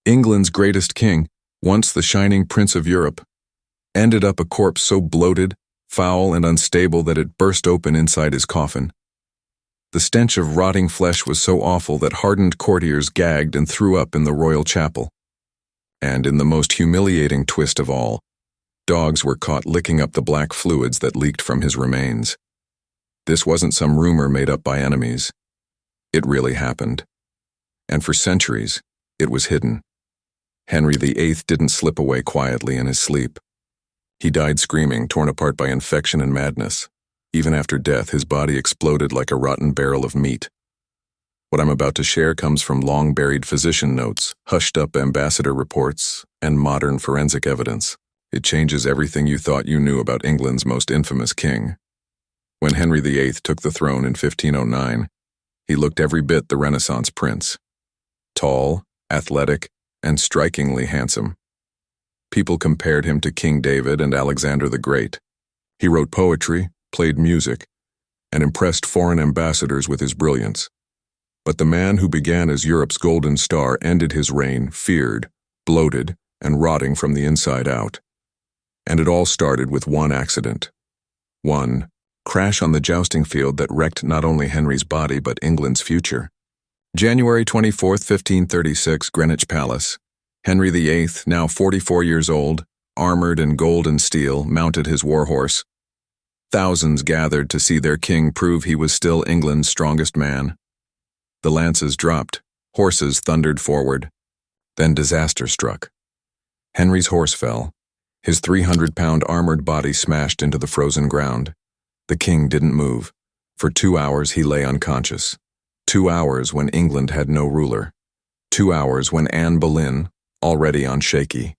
England's greatest king, once the shining prince of Europe, ended up a corpse so bloated, foul, and unstable that it burst open inside his coffin. The stench of rotting flesh was so awful that hardened courtiers gagged and threw up in the royal chapel. And in the most humiliating twist of all, dogs were caught licking up the black fluids that leaked from his remains. This wasn't some rumor made up by enemies. It really happened. And for centuries, it was hidden. Henry VIII didn't slip away quietly in his sleep. He died screaming, torn apart by infection and madness. Even after death, his body exploded like a rotten barrel of meat. What I'm about to share comes from long-buried physician notes, hushed-up ambassador reports, and modern forensic evidence. It changes everything you thought you knew about England's most infamous king. When Henry VIII took the throne in 1509, he looked every bit the Renaissance prince. Tall, athletic, and strikingly handsome. People compared him to King David and Alexander the Great. He wrote poetry, played music, and impressed foreign ambassadors with his brilliance. But the man who began as Europe's golden star ended his reign feared, bloated, and rotting from the inside out. And it all started with one accident. One crash on the jousting field that wrecked not only Henry's body but England's future. January 24, 1536, Greenwich Palace. Henry VIII, now 44 years old, armored in gold and steel, mounted his warhorse. Thousands gathered to see their king prove he was still England's strongest man. The lances dropped, horses thundered forward. Then disaster struck. Henry's horse fell. His 300-pound armored body smashed into the frozen ground. The king didn't move. For 2 hours he lay unconscious. 2 hours when England had no ruler. 2 hours when Anne Boleyn, already on shaky,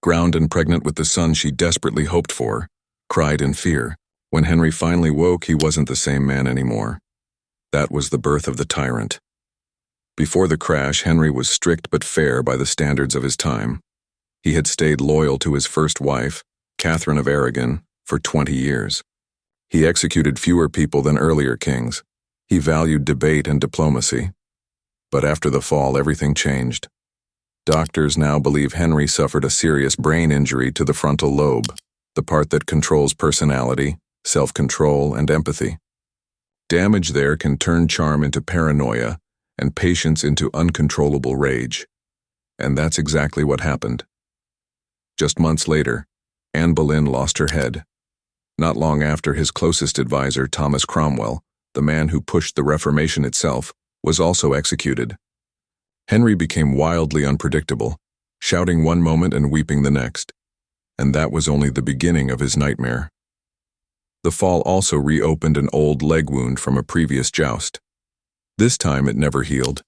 ground and pregnant with the son she desperately hoped for, cried in fear. When Henry finally woke, he wasn't the same man anymore. That was the birth of the tyrant. Before the crash, Henry was strict but fair by the standards of his time. He had stayed loyal to his first wife, Catherine of Aragon, for 20 years. He executed fewer people than earlier kings. He valued debate and diplomacy. But after the fall, everything changed. Doctors now believe Henry suffered a serious brain injury to the frontal lobe, the part that controls personality, self-control, and empathy. Damage there can turn charm into paranoia and patience into uncontrollable rage. And that's exactly what happened. Just months later, Anne Boleyn lost her head. Not long after, his closest advisor, Thomas Cromwell, the man who pushed the Reformation itself, was also executed. Henry became wildly unpredictable, shouting one moment and weeping the next. And that was only the beginning of his nightmare. The fall also reopened an old leg wound from a previous joust. This time it never healed.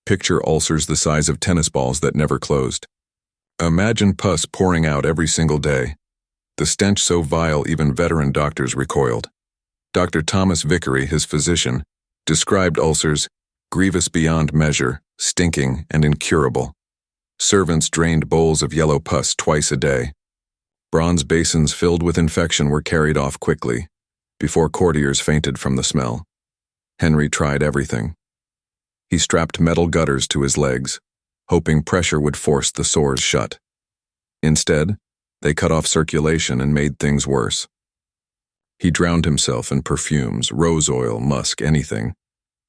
Picture ulcers the size of tennis balls that never closed. Imagine pus pouring out every single day. The stench so vile even veteran doctors recoiled. Dr. Thomas Vickery, his physician, described ulcers grievous beyond measure, stinking, and incurable. Servants drained bowls of yellow pus twice a day. Bronze basins filled with infection were carried off quickly, before courtiers fainted from the smell. Henry tried everything. He strapped metal gutters to his legs, hoping pressure would force the sores shut. Instead, they cut off circulation and made things worse. He drowned himself in perfumes, rose oil, musk, anything,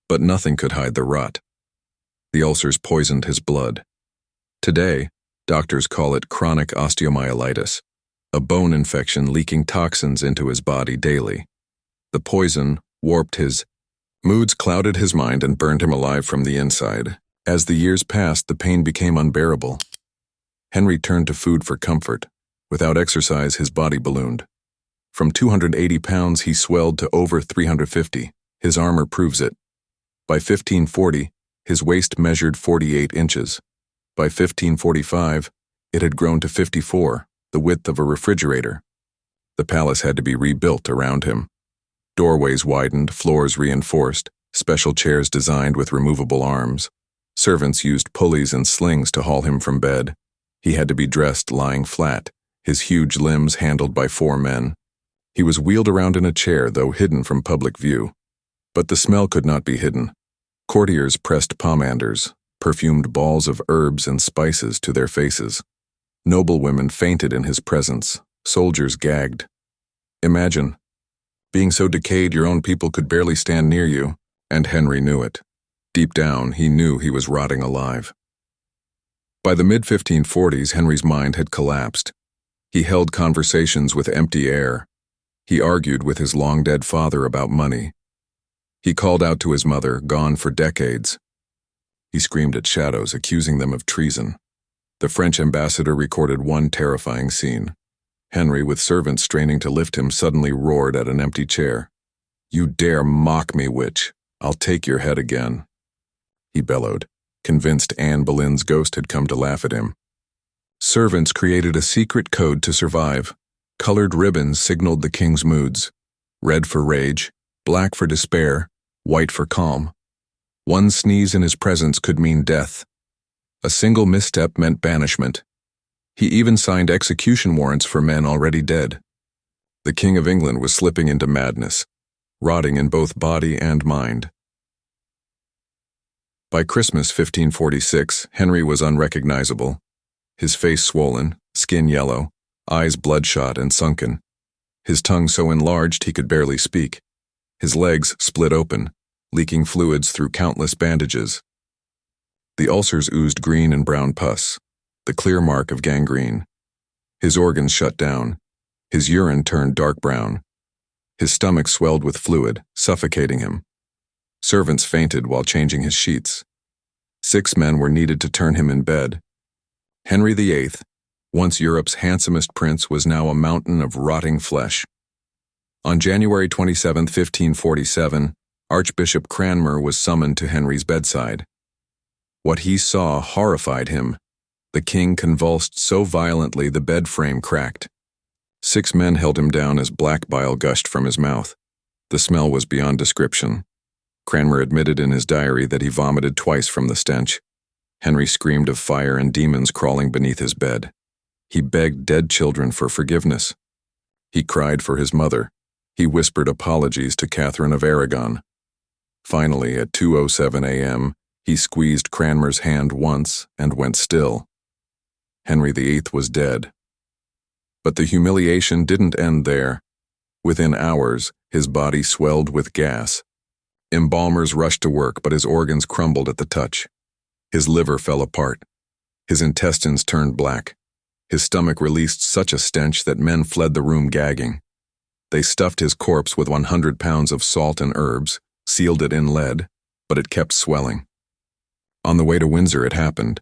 but nothing could hide the rot. The ulcers poisoned his blood. Today, doctors call it chronic osteomyelitis, a bone infection leaking toxins into his body daily. The poison warped his moods, clouded his mind, and burned him alive from the inside. As the years passed, the pain became unbearable. Henry turned to food for comfort. Without exercise, his body ballooned. From 280 pounds, he swelled to over 350. His armor proves it. By 1540, his waist measured 48 inches. By 1545, it had grown to 54, the width of a refrigerator. The palace had to be rebuilt around him. Doorways widened, floors reinforced, special chairs designed with removable arms. Servants used pulleys and slings to haul him from bed. He had to be dressed lying flat, his huge limbs handled by 4 men. He was wheeled around in a chair, though hidden from public view. But the smell could not be hidden. Courtiers pressed pomanders, perfumed balls of herbs and spices to their faces. Noblewomen fainted in his presence, soldiers gagged. Imagine being so decayed your own people could barely stand near you, and Henry knew it. Deep down, he knew he was rotting alive. By the mid-1540s, Henry's mind had collapsed. He held conversations with empty air. He argued with his long-dead father about money. He called out to his mother, gone for decades. He screamed at shadows, accusing them of treason. The French ambassador recorded one terrifying scene. Henry, with servants straining to lift him, suddenly roared at an empty chair. "You dare mock me, witch! I'll take your head again." He bellowed, convinced Anne Boleyn's ghost had come to laugh at him. Servants created a secret code to survive. Colored ribbons signaled the king's moods. Red for rage, black for despair, white for calm. One sneeze in his presence could mean death. A single misstep meant banishment. He even signed execution warrants for men already dead. The King of England was slipping into madness, rotting in both body and mind. By Christmas 1546, Henry was unrecognizable. His face swollen, skin yellow, eyes bloodshot and sunken. His tongue so enlarged he could barely speak. His legs split open, leaking fluids through countless bandages. The ulcers oozed green and brown pus, the clear mark of gangrene. His organs shut down. His urine turned dark brown. His stomach swelled with fluid, suffocating him. Servants fainted while changing his sheets. 6 men were needed to turn him in bed. Henry VIII, once Europe's handsomest prince, was now a mountain of rotting flesh. On January 27, 1547, Archbishop Cranmer was summoned to Henry's bedside. What he saw horrified him. The king convulsed so violently the bed frame cracked. 6 men held him down as black bile gushed from his mouth. The smell was beyond description. Cranmer admitted in his diary that he vomited twice from the stench. Henry screamed of fire and demons crawling beneath his bed. He begged dead children for forgiveness. He cried for his mother. He whispered apologies to Catherine of Aragon. Finally, at 2:07 a.m., he squeezed Cranmer's hand once and went still. Henry VIII was dead. But the humiliation didn't end there. Within hours, his body swelled with gas. Embalmers rushed to work, but his organs crumbled at the touch. His liver fell apart. His intestines turned black. His stomach released such a stench that men fled the room gagging. They stuffed his corpse with 100 pounds of salt and herbs, sealed it in lead, but it kept swelling. On the way to Windsor it happened.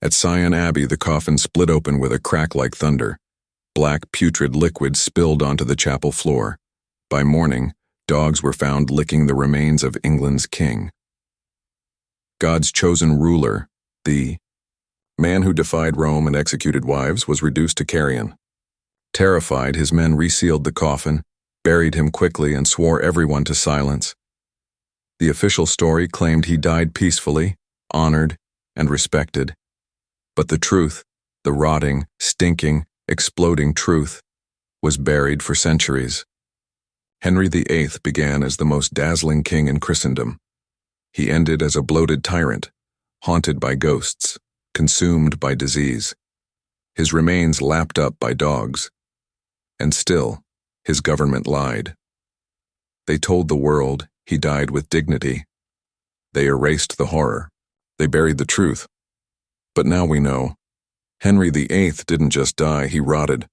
At Sion Abbey, the coffin split open with a crack like thunder. Black, putrid liquid spilled onto the chapel floor. By morning, dogs were found licking the remains of England's king. God's chosen ruler, the man who defied Rome and executed wives, was reduced to carrion. Terrified, his men resealed the coffin, buried him quickly, and swore everyone to silence. The official story claimed he died peacefully, honored, and respected. But the truth, the rotting, stinking, exploding truth, was buried for centuries. Henry VIII began as the most dazzling king in Christendom. He ended as a bloated tyrant, haunted by ghosts, consumed by disease. His remains lapped up by dogs. And still, his government lied. They told the world he died with dignity. They erased the horror. They buried the truth. But now we know. Henry VIII didn't just die, he rotted.